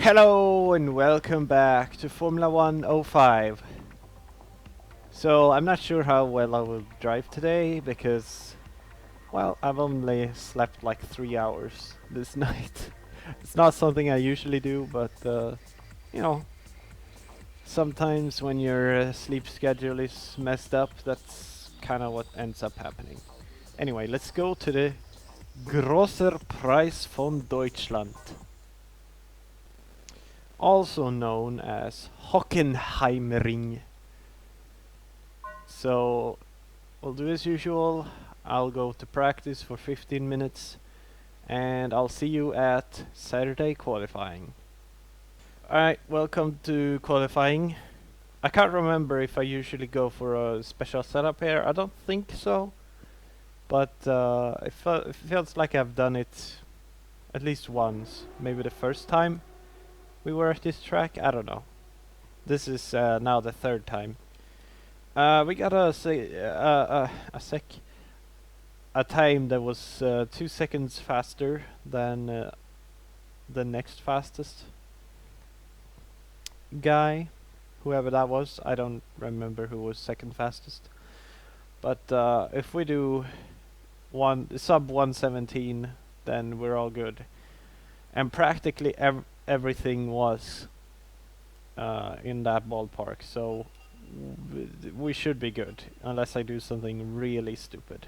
Hello and welcome back to Formula 105. So I'm not sure how well I will drive today because, well, I've only slept like 3 hours this night. It's not something I usually do, but you know, sometimes when your sleep schedule is messed up, that's kind of what ends up happening. Anyway, let's go to the Grosser Preis von Deutschland, also known as Hockenheimring. So we'll do as usual. I'll go to practice for 15 minutes and I'll see you at Saturday qualifying. Alright, welcome to qualifying. I can't remember if I usually go for a special setup here. I don't think so. But it feels like I've done it at least once. Maybe the first time we were at this track. I don't know. This is now the third time. We got a time that was 2 seconds faster than the next fastest guy, whoever that was. I don't remember who was second fastest. But if we do sub 117, then we're all good. And practically everything was in that ballpark, so we should be good, unless I do something really stupid.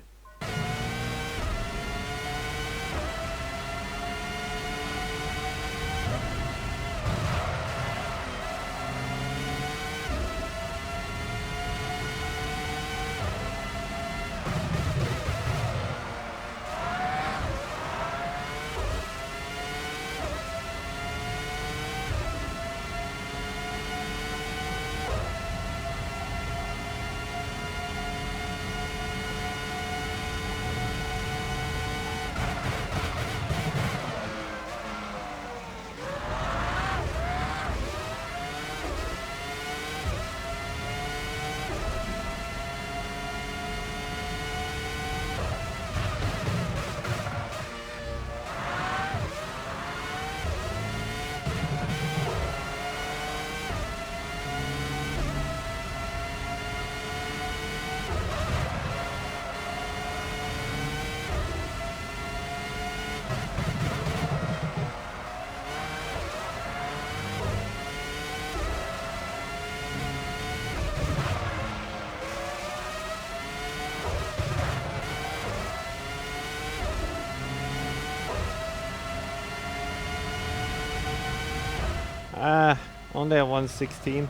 Only a 116.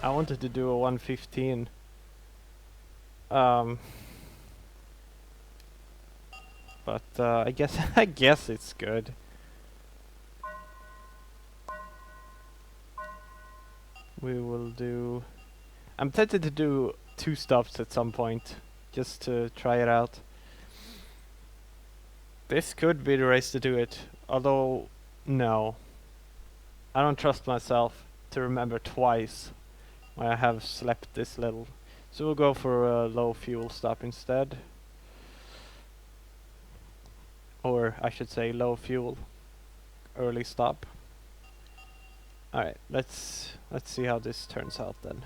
I wanted to do a 115. But I guess I guess it's good. We will do. I'm tempted to do 2 stops at some point, just to try it out. This could be the race to do it, although no. I don't trust myself to remember twice when I have slept this little. So we'll go for a low fuel stop instead. Or I should say low fuel early stop. Alright, let's see how this turns out then.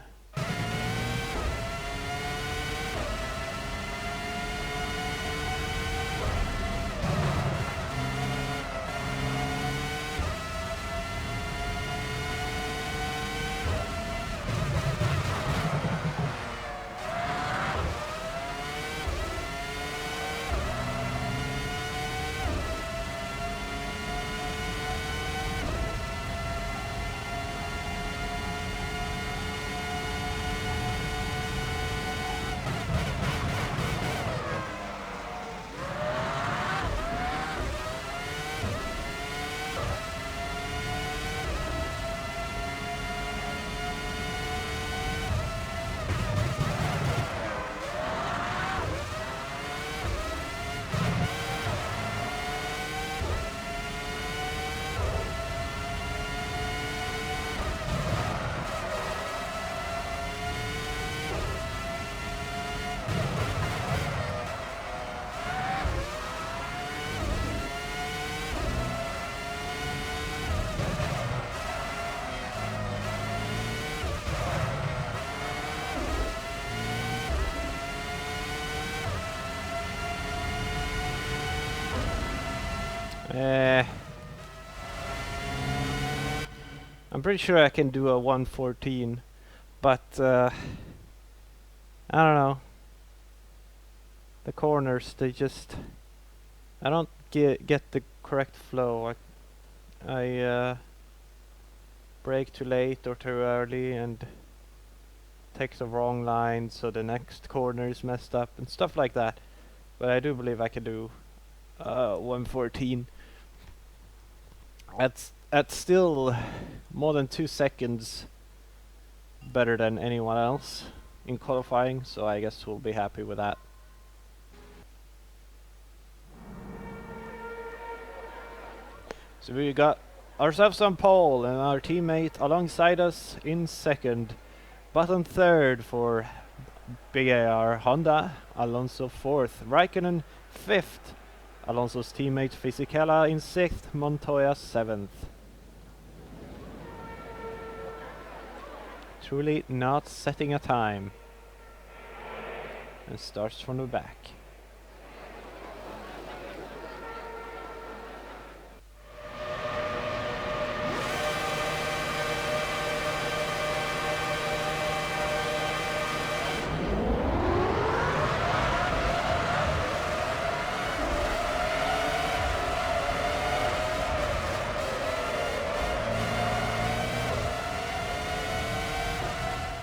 I'm pretty sure I can do a 114, but I don't know. The corners, they just... I don't get the correct flow. I brake too late or too early and take the wrong line, so the next corner is messed up and stuff like that. But I do believe I can do 114. That's still more than 2 seconds better than anyone else in qualifying, so I guess we'll be happy with that. So we got ourselves on pole and our teammate alongside us in second, but on third for Big AR Honda, Alonso fourth, Raikkonen fifth, Alonso's teammate Fisichella in sixth, Montoya seventh. Truly not setting a time. And starts from the back.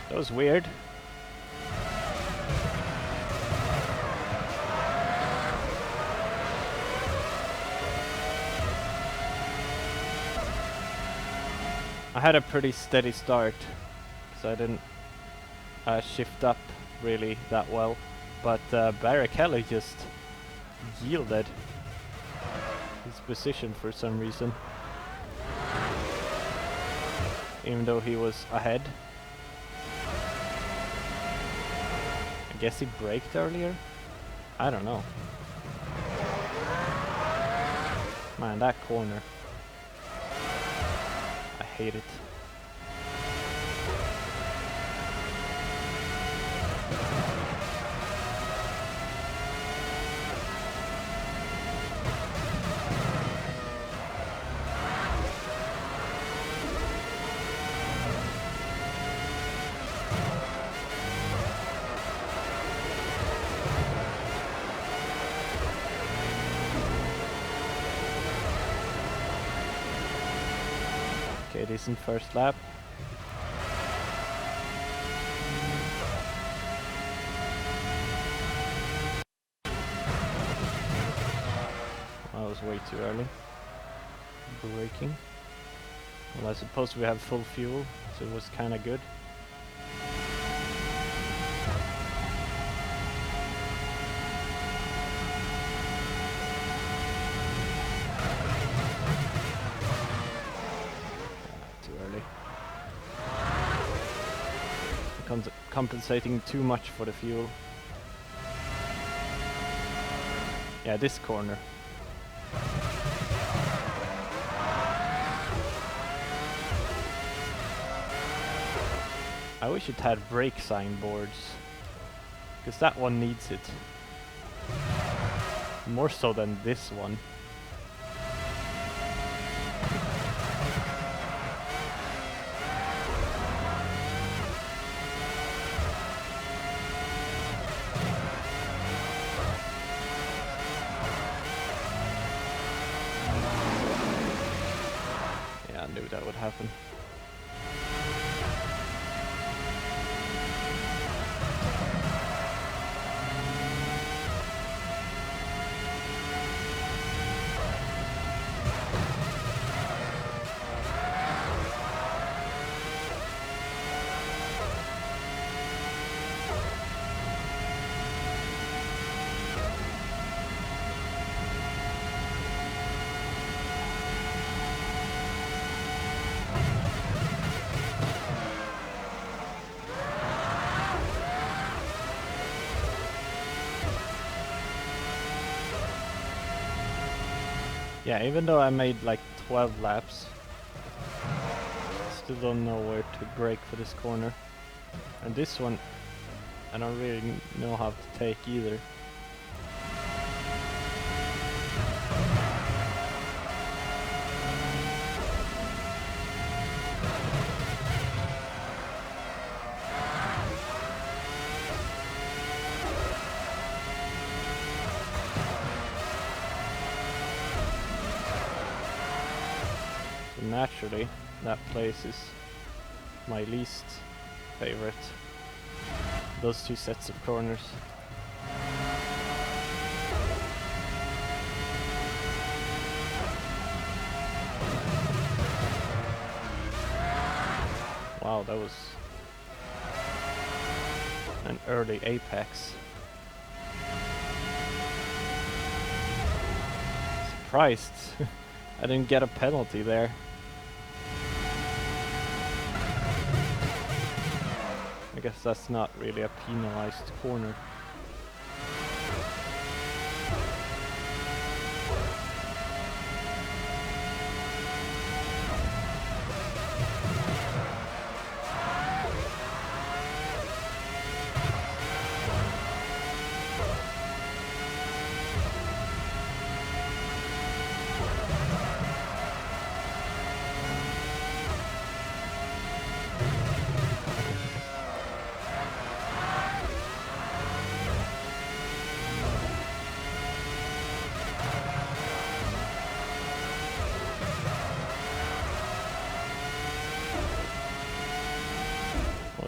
That was weird. I had a pretty steady start, so I didn't shift up really that well, but Barrichello just yielded his position for some reason, even though he was ahead. I guess he braked earlier? I don't know. Man, that corner. I hate it. Okay, decent first lap. I was way too early. Braking. Well, I suppose we have full fuel, so it was kinda good. Compensating too much for the fuel. Yeah, this corner. I wish it had brake sign boards, because that one needs it. More so than this one. Knew that would happen. Yeah, even though I made like 12 laps, still don't know where to brake for this corner. And this one, I don't really know how to take either. So naturally, that place is my least favorite. Those two sets of corners. Wow, that was an early apex. Surprised I didn't get a penalty there. I guess that's not really a penalized corner.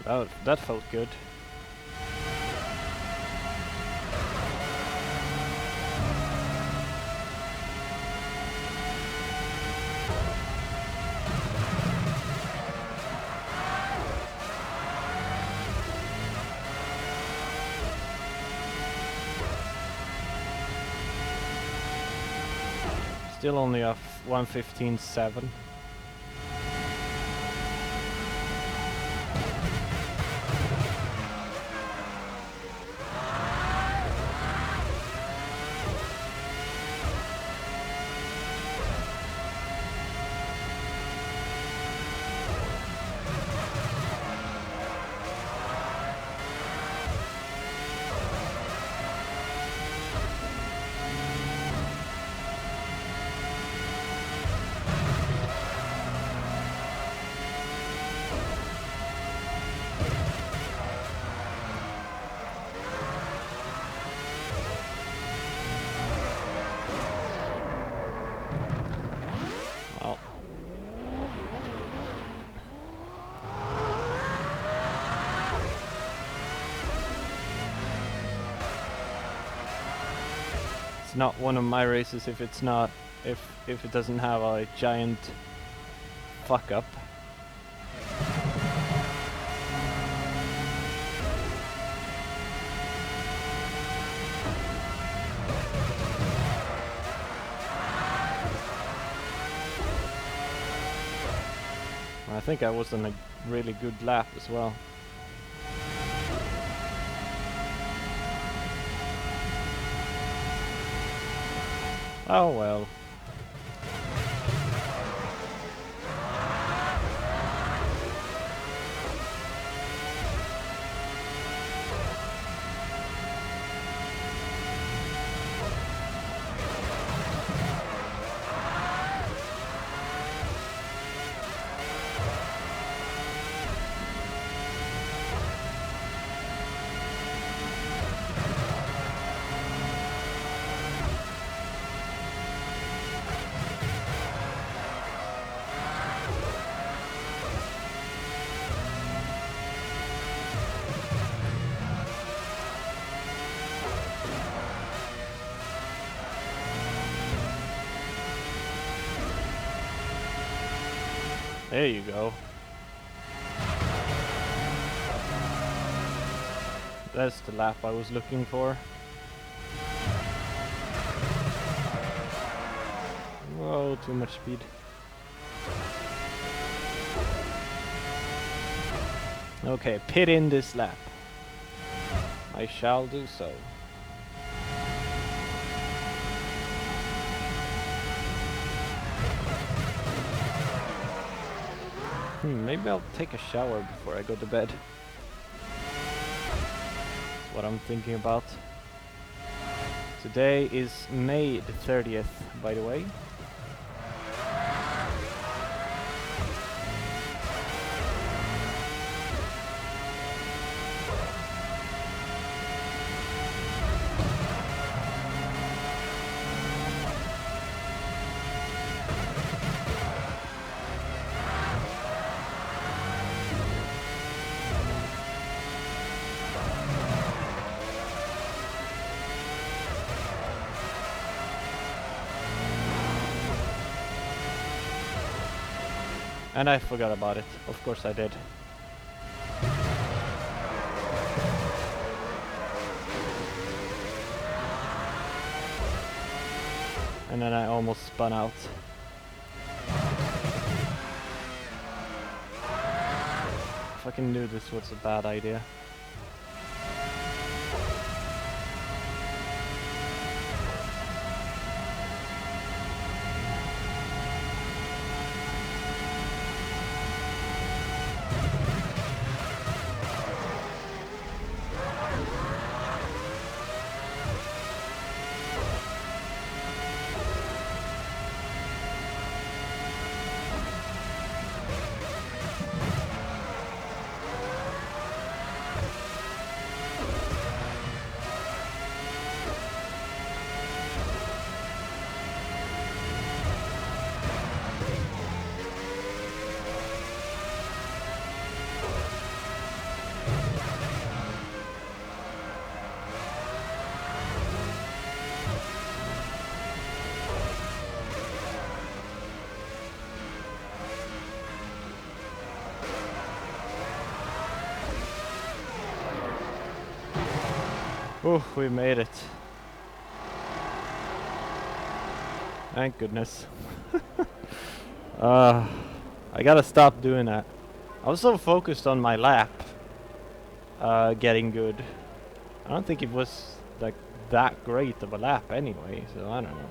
Well, that felt good. Still only a 1:15.7. Well, it's not one of my races if it's not, if it doesn't have a giant fuck up. I think I was on a really good lap as well. Oh well. There you go. That's the lap I was looking for. Whoa, too much speed. Okay, pit in this lap. I shall do so. Maybe I'll take a shower before I go to bed. That's what I'm thinking about. Today is May the 30th, by the way. And I forgot about it. Of course I did. And then I almost spun out. Fucking knew this was a bad idea. Oh, we made it. Thank goodness. I gotta stop doing that. I was so focused on my lap getting good. I don't think it was like that great of a lap anyway, so I don't know.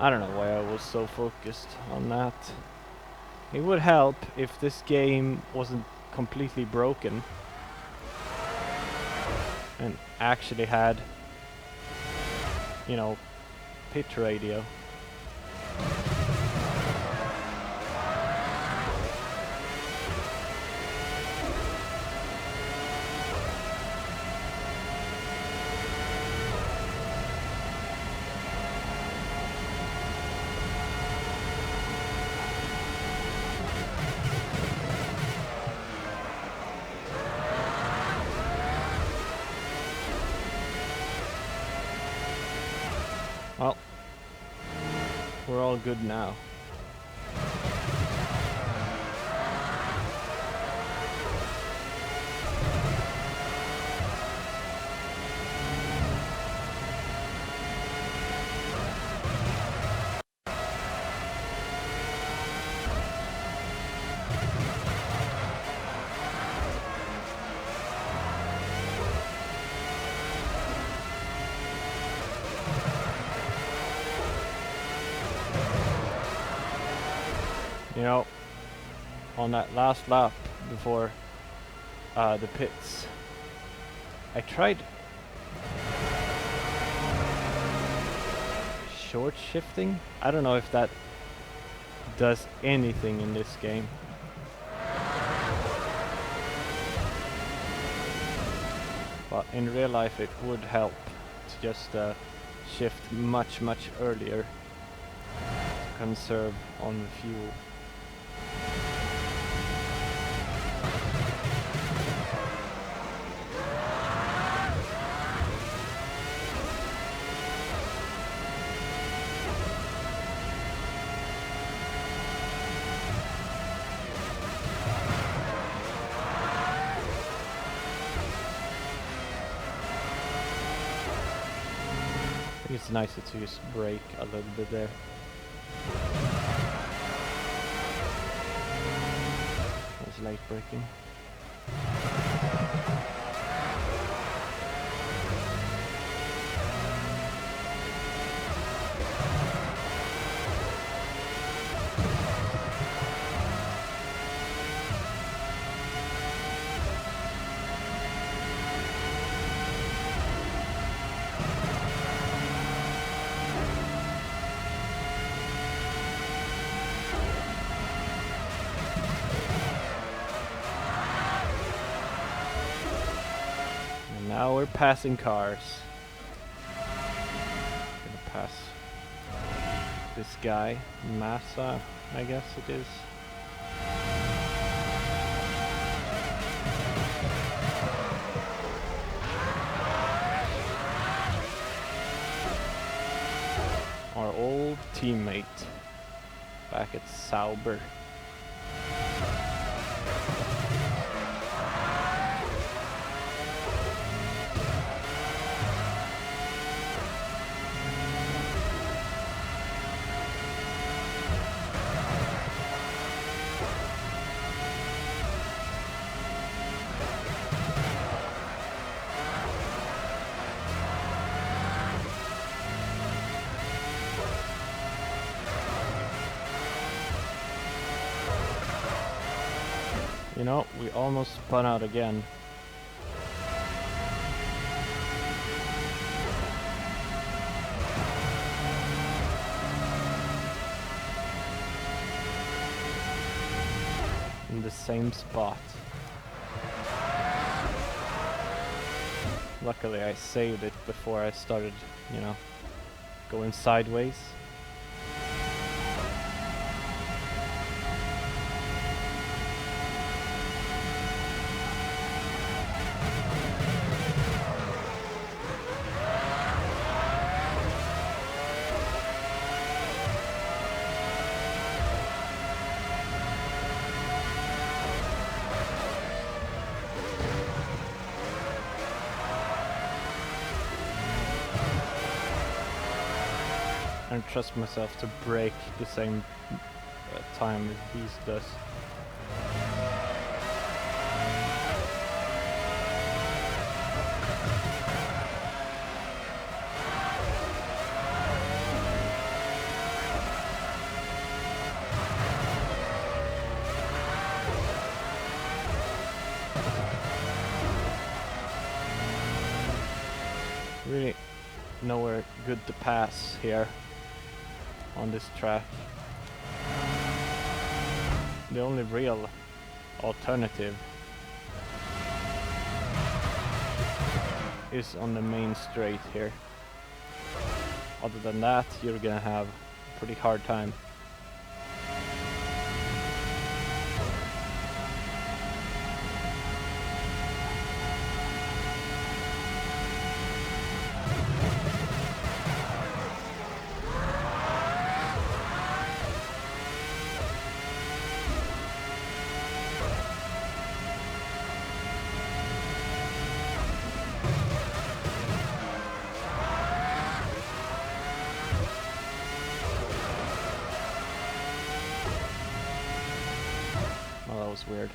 I don't know why I was so focused on that. It would help if this game wasn't completely broken and actually had, you know, pit radio. Well, we're all good now. You know, on that last lap before the pits, I tried short shifting. I don't know if that does anything in this game. But in real life it would help to just shift much earlier to conserve on fuel. It's nicer to just brake a little bit there. It's late braking. Now we're passing cars. Gonna pass this guy, Massa, I guess it is. Our old teammate back at Sauber. You know, we almost spun out again. In the same spot. Luckily I saved it before I started, you know, going sideways. I don't trust myself to break the same time as Beast does. Really nowhere good to pass here on this track. The only real alternative is on the main straight here. Other than that, you're gonna have a pretty hard time. Oh, that was weird.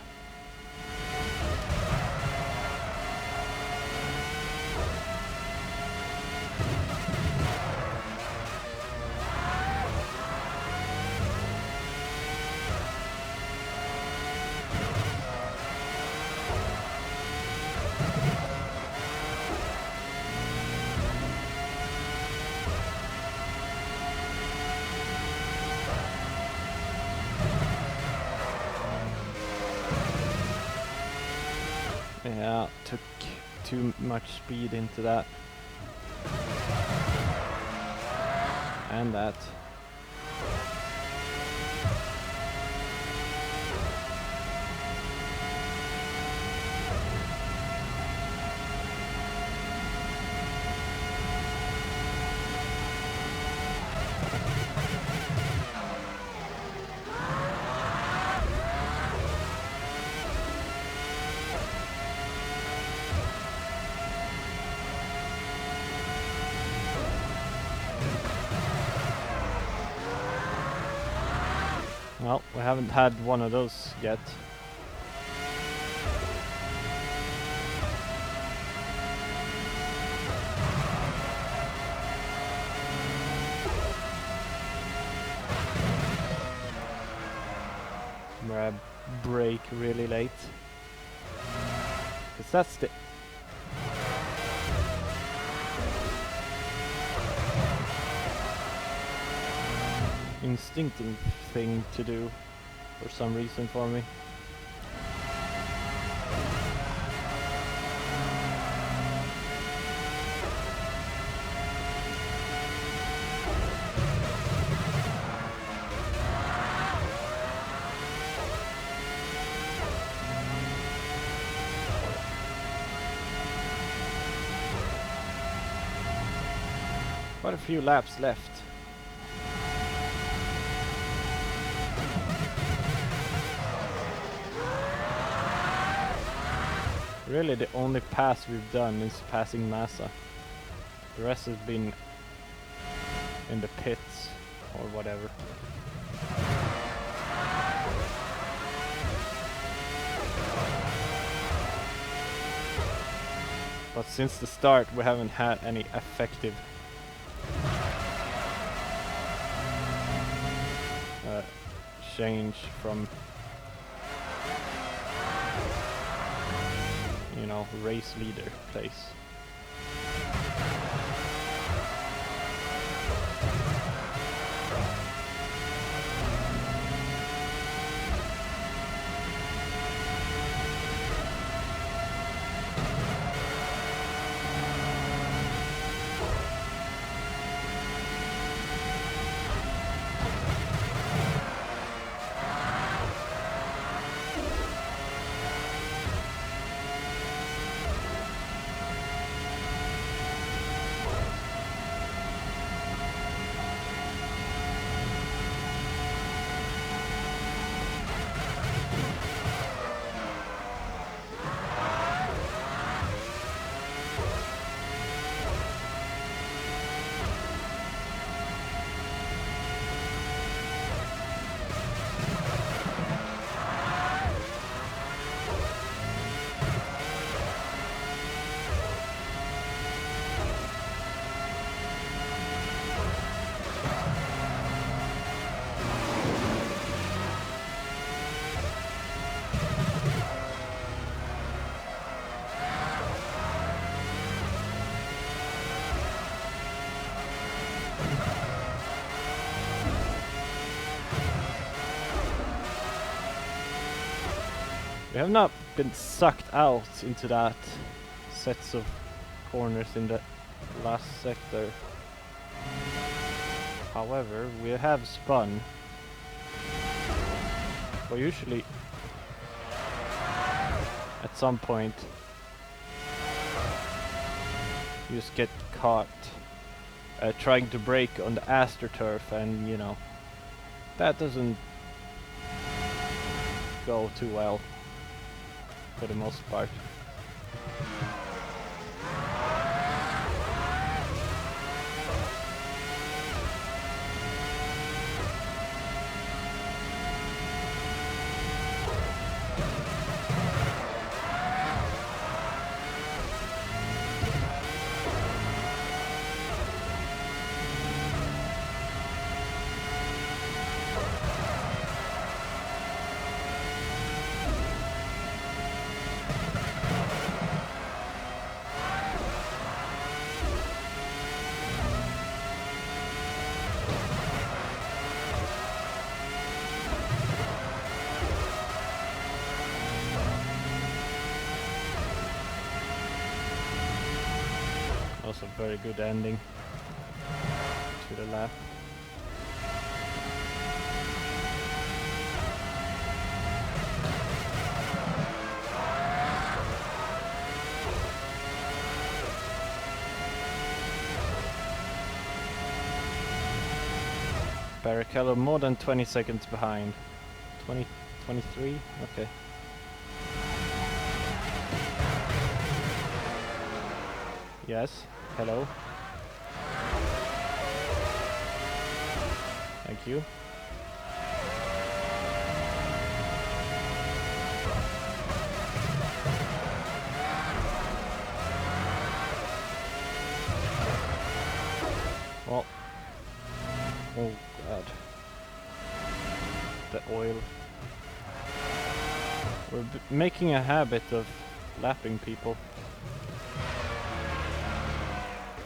Yeah, took too much speed into that. And that. Well, we haven't had one of those yet. Where I brake really late. 'Cause that's the instinctive thing to do for some reason for me. Quite a few laps left. Really, the only pass we've done is passing Massa. The rest has been in the pits or whatever. But since the start we haven't had any effective change from, you know, race leader place. We have not been sucked out into that sets of corners in the last sector. However, we have spun. But usually at some point you just get caught trying to brake on the AstroTurf, and you know, that doesn't go too well for the most part. Also very good ending to the lap. Barrichello more than 20 seconds behind. 23? Okay. Yes, hello. Thank you. Well, oh god. The oil. We're making a habit of lapping people.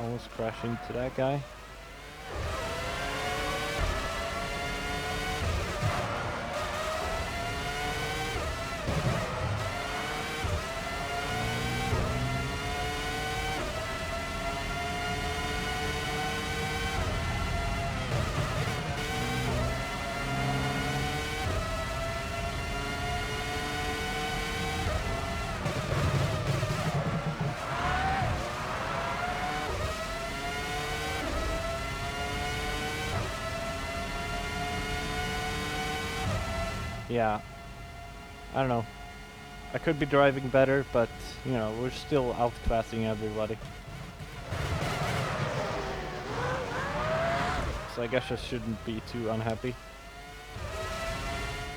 Almost crash into that guy. Yeah, I don't know. I could be driving better, but you know, we're still outclassing everybody. So I guess I shouldn't be too unhappy.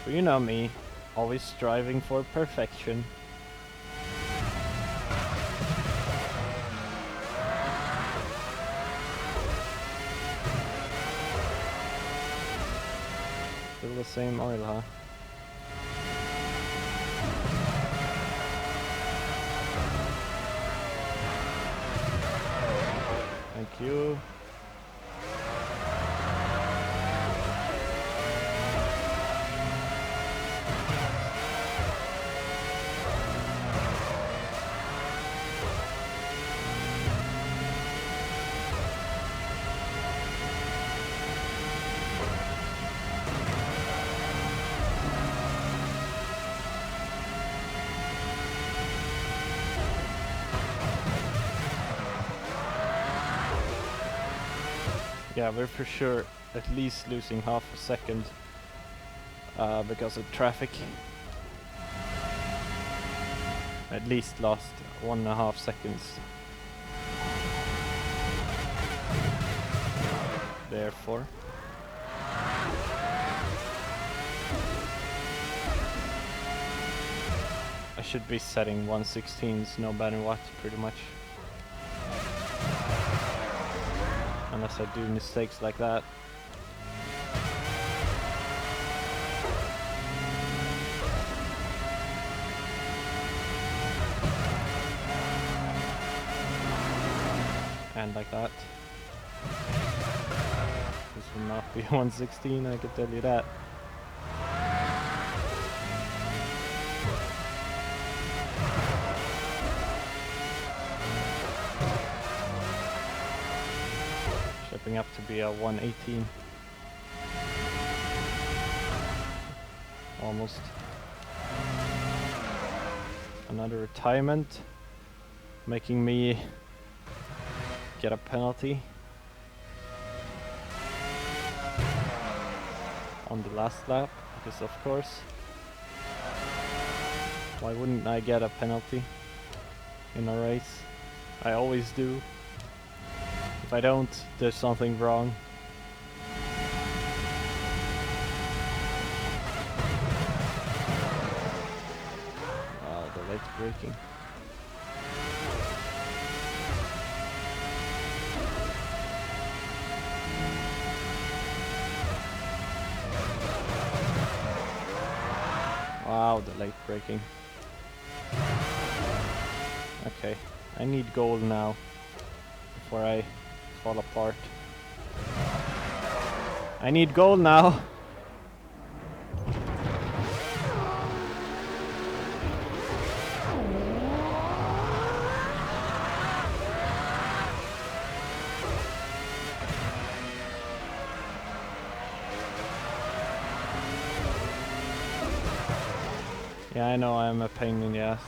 But you know me, always striving for perfection. Still the same oil, huh? Thank you. Yeah, we're for sure at least losing half a second because of traffic. At least lost 1.5 seconds. Therefore. I should be setting 116s no matter what, pretty much. Unless I do mistakes like that. And like that. This will not be 116, I can tell you that. Shaping up to be a 118. Almost. Another retirement, making me get a penalty on the last lap, because of course, why wouldn't I get a penalty in a race? I always do. If I don't, there's something wrong. Oh, the late braking. Wow, the late braking. Okay, I need gold now before I fall apart. I need gold now. Yeah, I know I'm a pain in the ass.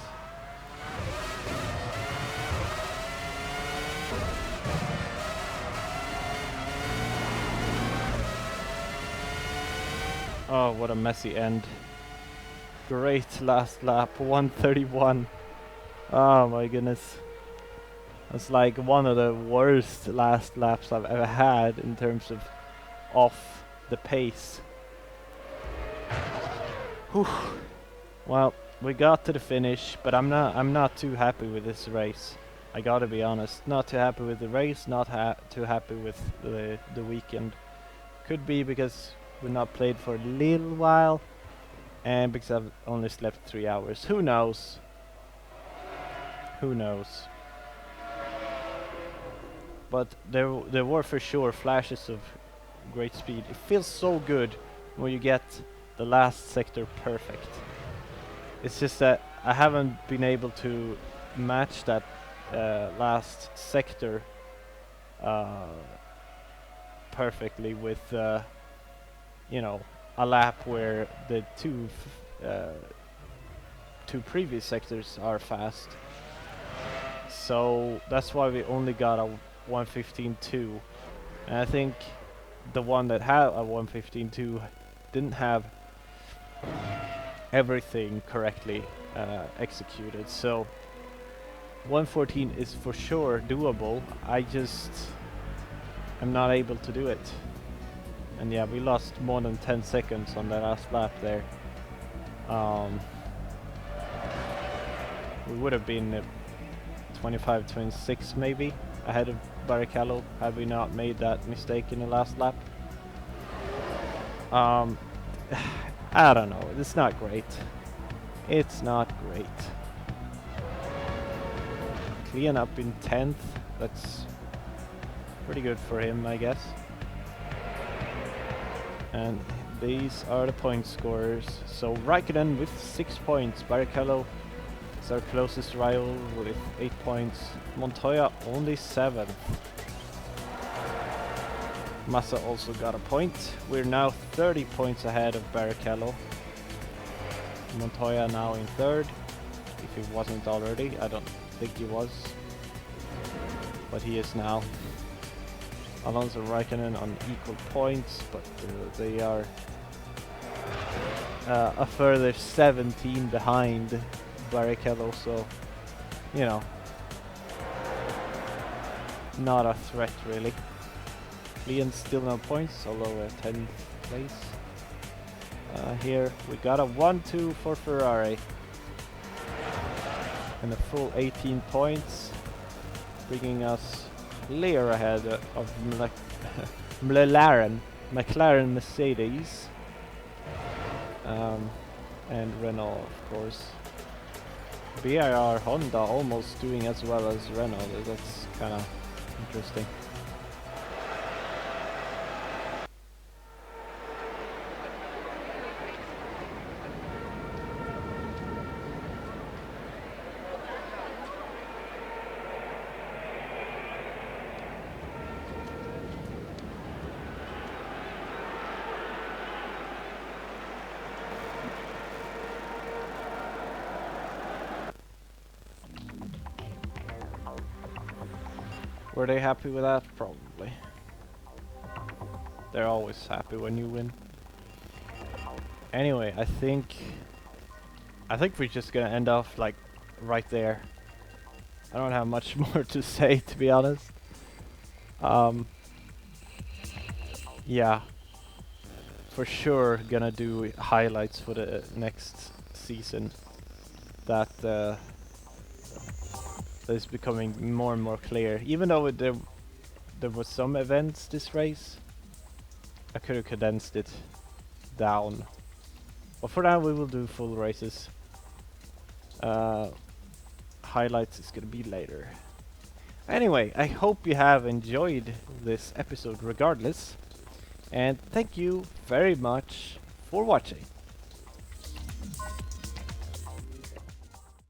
Oh, what a messy end. Great last lap, 131. Oh my goodness. That's like one of the worst last laps I've ever had in terms of off the pace. Whew. Well, we got to the finish, but I'm not too happy with this race. I gotta be honest. Not too happy with the race, not too happy with the weekend. Could be because we've not played for a little while, and because I've only slept 3 hours. Who knows? Who knows? But there were for sure flashes of great speed. It feels so good when you get the last sector perfect. It's just that I haven't been able to match that last sector perfectly with you know, a lap where the two previous sectors are fast. So that's why we only got a 115.2, and I think the one that had a 115.2 didn't have everything correctly. executed. So 114 is for sure doable. I just am not able to do it. And yeah, we lost more than 10 seconds on that last lap there. We would have been 25-26 maybe ahead of Barrichello had we not made that mistake in the last lap. I don't know, it's not great. It's not great. Clean up in 10th, that's pretty good for him, I guess. And these are the point scorers. So Raikkonen with 6 points, Barrichello is our closest rival with 8 points, Montoya only 7th. Massa also got a point. We're now 30 points ahead of Barrichello. Montoya now in 3rd, if he wasn't already. I don't think he was, but he is now. Alonso and Raikkonen on equal points, but they are a further 17 behind Barrichello, so, you know, not a threat really. Leon still no points, although 10th place. Here we got a 1-2 for Ferrari. And a full 18 points, bringing us clear ahead of McLaren Mercedes. And Renault, of course. BIR Honda almost doing as well as Renault. That's kind of interesting. Were they happy with that? Probably. They're always happy when you win. Anyway, I think we're just gonna end off like right there. I don't have much more to say, to be honest. Yeah, for sure gonna do highlights for the next season. That is becoming more and more clear. Even though there was some events this race, I could have condensed it down. But for now we will do full races. Highlights is gonna be later. Anyway, I hope you have enjoyed this episode regardless. And thank you very much for watching.